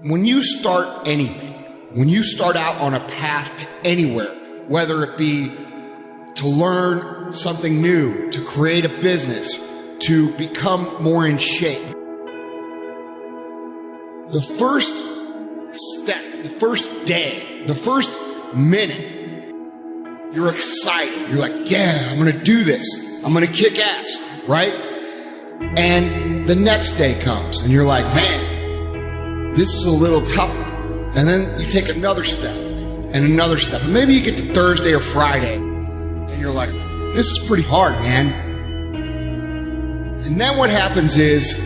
When you start anything, when you start out on a path to anywhere, whether it be to learn something new, to create a business, to become more in shape, the first step, the first day, the first minute, you're excited. You're like, yeah, I'm going to do this. I'm going to kick ass, right? And the next day comes and you're like, man, this is a little tougher. And then you take another step and another step. And maybe you get to Thursday or Friday and you're like, this is pretty hard, man. And then what happens is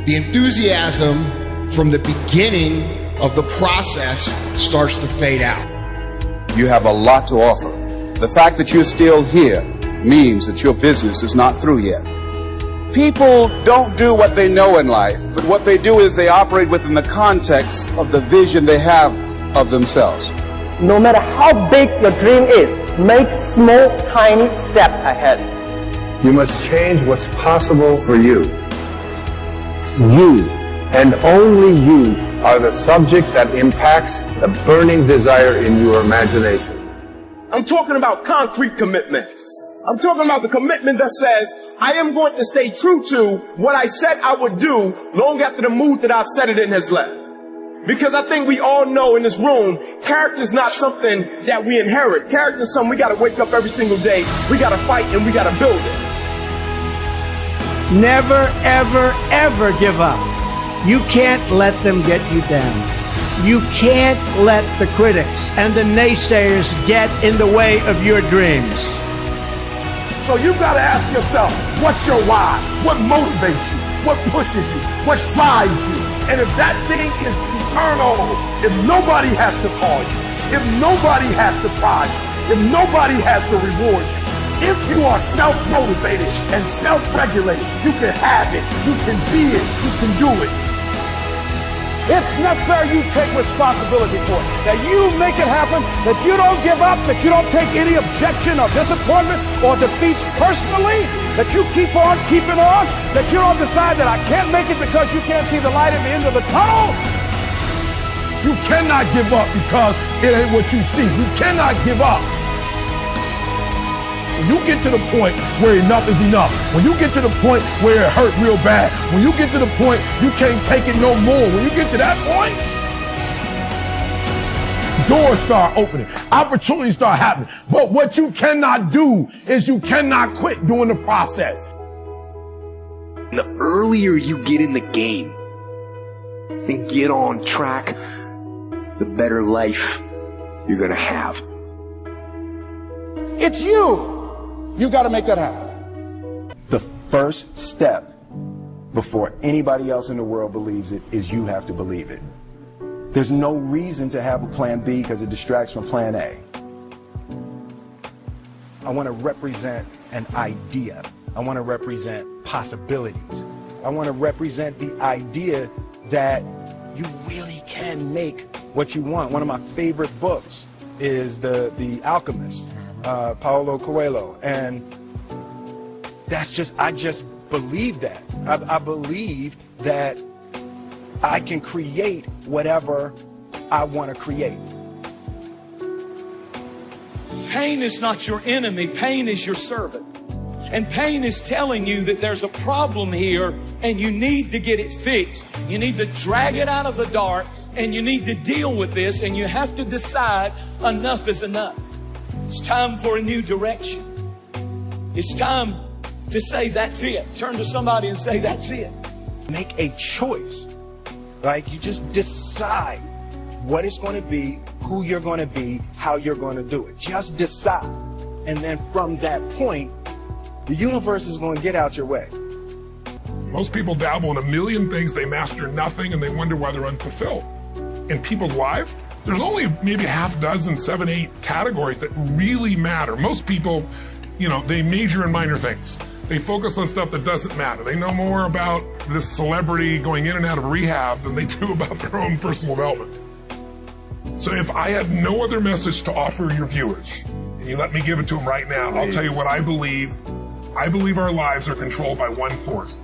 the enthusiasm from the beginning of the process starts to fade out. You have a lot to offer. The fact that you're still here means that your business is not through yet. People don't do what they know in life, but what they do is they operate within the context of the vision they have of themselves. No matter how big your dream is, make small, tiny steps ahead. You must change what's possible for you. You, and only you, are the subject that impacts the burning desire in your imagination. I'm talking about concrete commitment. I'm talking about the commitment that says, I am going to stay true to what I said I would do long after the mood that I've set it in has left. Because I think we all know in this room, character is not something that we inherit. Character is something we got to wake up every single day. We got to fight and we got to build it. Never, ever, ever give up. You can't let them get you down. You can't let the critics and the naysayers get in the way of your dreams. So you've got to ask yourself, what's your why? What motivates you? What pushes you? What drives you? And if that thing is eternal, if nobody has to call you, if nobody has to prod you, if nobody has to reward you, if you are self-motivated and self-regulated, you can have it, you can be it, you can do it. It's necessary you take responsibility for it, that you make it happen, that you don't give up, that you don't take any objection or disappointment or defeats personally, that you keep on keeping on, that you don't decide that I can't make it because you can't see the light at the end of the tunnel. You cannot give up because it ain't what you see. You cannot give up. When you get to the point where enough is enough, when you get to the point where it hurt real bad, when you get to the point you can't take it no more, when you get to that point, doors start opening, opportunities start happening. But what you cannot do is you cannot quit doing the process. The earlier you get in the game and get on track, the better life you're going to have. It's you. You got to make that happen. The first step before anybody else in the world believes it is you have to believe it. There's no reason to have a plan B because it distracts from plan A. I want to represent an idea. I want to represent possibilities. I want to represent the idea that you really can make what you want. One of my favorite books is The Alchemist. Paulo Coelho, and I just believe that. I believe that I can create whatever I want to create. Pain is not your enemy, pain is your servant. And pain is telling you that there's a problem here and you need to get it fixed. You need to drag it out of the dark and you need to deal with this, and you have to decide enough is enough. It's time for a new direction. It's time to say, that's it. Turn to somebody and say, that's it. Make a choice. Like, you just decide what it's going to be, who you're going to be, how you're going to do it. Just decide. And then from that point, the universe is going to get out your way. Most people dabble in a million things, they master nothing, and they wonder why they're unfulfilled. In people's lives, there's only maybe half dozen, 7, 8 categories that really matter. Most people, they major in minor things. They focus on stuff that doesn't matter. They know more about this celebrity going in and out of rehab than they do about their own personal development. So if I had no other message to offer your viewers, and you let me give it to them right now, I'll tell you what I believe. I believe our lives are controlled by one force.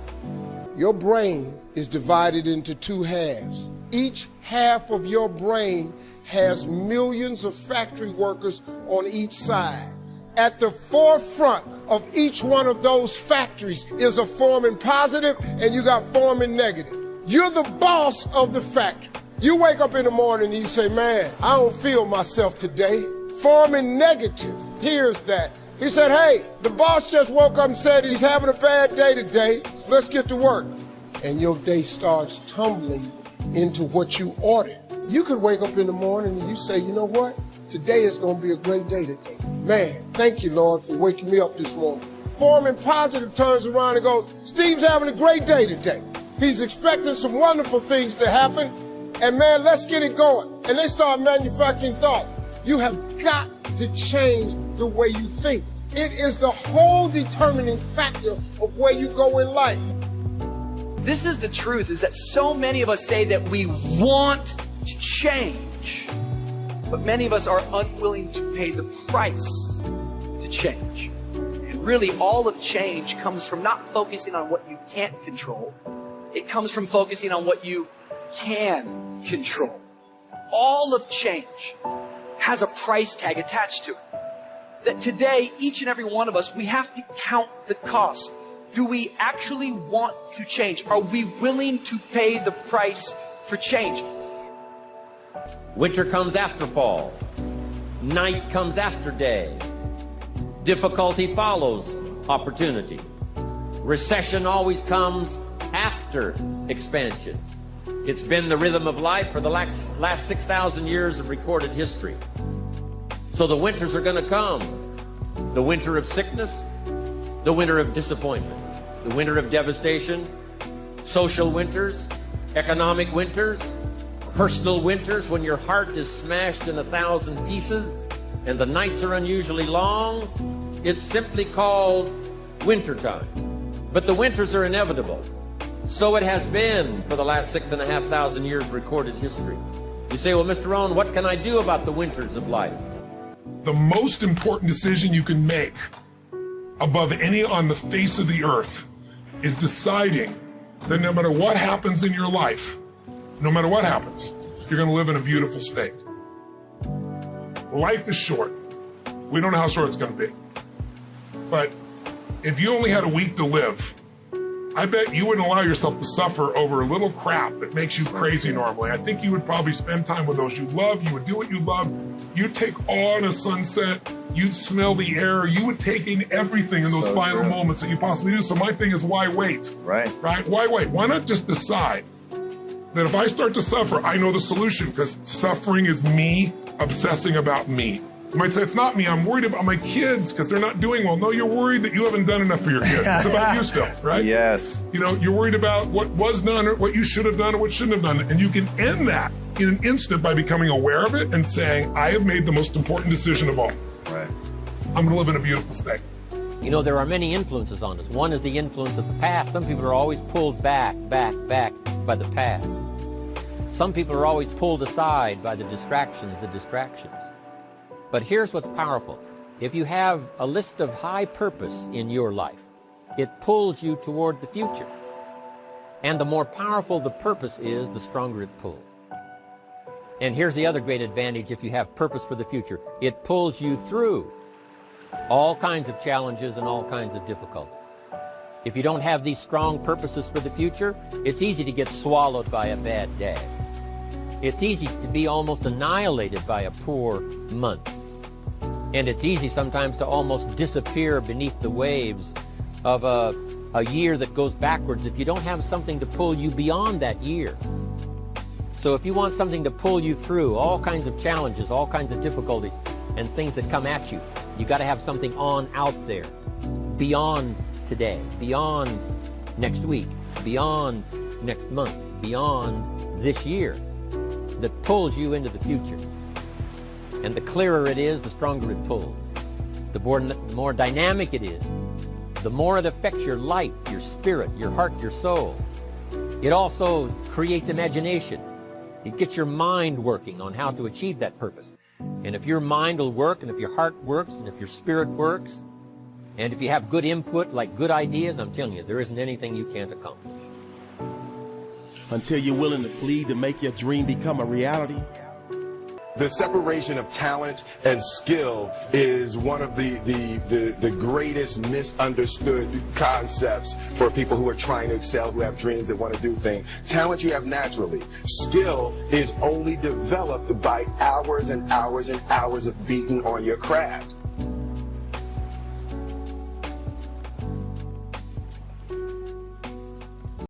Your brain is divided into two halves. Each half of your brain has millions of factory workers on each side. At the forefront of each one of those factories is a forming positive, and you got forming negative. You're the boss of the factory. You wake up in the morning and you say, man, I don't feel myself today. Forming negative hears that. He said, hey, the boss just woke up and said he's having a bad day today. Let's get to work. And your day starts tumbling into what you ordered. You could wake up in the morning and you say, you know what? Today is going to be a great day today. Man, thank you, Lord, for waking me up this morning. Forming positive turns around and goes, Steve's having a great day today. He's expecting some wonderful things to happen. And man, let's get it going. And they start manufacturing thoughts. You have got to change the way you think. It is the whole determining factor of where you go in life. This is the truth, is that so many of us say that we want to change, but many of us are unwilling to pay the price to change. And really, all of change comes from not focusing on what you can't control. It comes from focusing on what you can control. All of change has a price tag attached to it. That today, each and every one of us, we have to count the cost. Do we actually want to change? Are we willing to pay the price for change? Winter comes after fall. Night comes after day. Difficulty follows opportunity. Recession always comes after expansion. It's been the rhythm of life for the last 6,000 years of recorded history. So the winters are going to come. The winter of sickness, the winter of disappointment, the winter of devastation, social winters, economic winters, personal winters when your heart is smashed in 1,000 pieces and the nights are unusually long. It's simply called wintertime. But the winters are inevitable. So it has been for the last 6,500 years recorded history. You say, well, Mr. Rohn, what can I do about the winters of life? The most important decision you can make above any on the face of the earth is deciding that no matter what happens in your life, no matter what happens, you're going to live in a beautiful state. Life is short. We don't know how short it's going to be. But if you only had a week to live, I bet you wouldn't allow yourself to suffer over a little crap that makes you crazy normally. I think you would probably spend time with those you love. You would do what you love. You'd take awe in a sunset. You'd smell the air. You would take in everything in those final moments that you possibly do. So my thing is, why wait? Right? Why wait? Why not just decide that if I start to suffer, I know the solution, because suffering is me obsessing about me. You might say, it's not me, I'm worried about my kids because they're not doing well. No, you're worried that you haven't done enough for your kids. It's about you still, right? Yes. You know, you're worried about what was done or what you should have done or what shouldn't have done. And you can end that in an instant by becoming aware of it and saying, I have made the most important decision of all. Right. I'm going to live in a beautiful state. You know, there are many influences on us. One is the influence of the past. Some people are always pulled back by the past. Some people are always pulled aside by the distractions. But here's what's powerful. If you have a list of high purpose in your life, it pulls you toward the future. And the more powerful the purpose is, the stronger it pulls. And here's the other great advantage if you have purpose for the future. It pulls you through all kinds of challenges and all kinds of difficulties. If you don't have these strong purposes for the future, it's easy to get swallowed by a bad day. It's easy to be almost annihilated by a poor month. And it's easy sometimes to almost disappear beneath the waves of a year that goes backwards if you don't have something to pull you beyond that year. So if you want something to pull you through all kinds of challenges, all kinds of difficulties, and things that come at you, you got to have something on out there, beyond today, beyond next week, beyond next month, beyond this year, that pulls you into the future. And the clearer it is, the stronger it pulls. The more dynamic it is, the more it affects your life, your spirit, your heart, your soul. It also creates imagination. It gets your mind working on how to achieve that purpose. And if your mind will work, and if your heart works, and if your spirit works, and if you have good input, like good ideas, I'm telling you, there isn't anything you can't accomplish. until you're willing to plead to make your dream become a reality? The separation of talent and skill is one of the greatest misunderstood concepts for people who are trying to excel, who have dreams, that want to do things. Talent you have naturally. Skill is only developed by hours and hours and hours of beating on your craft.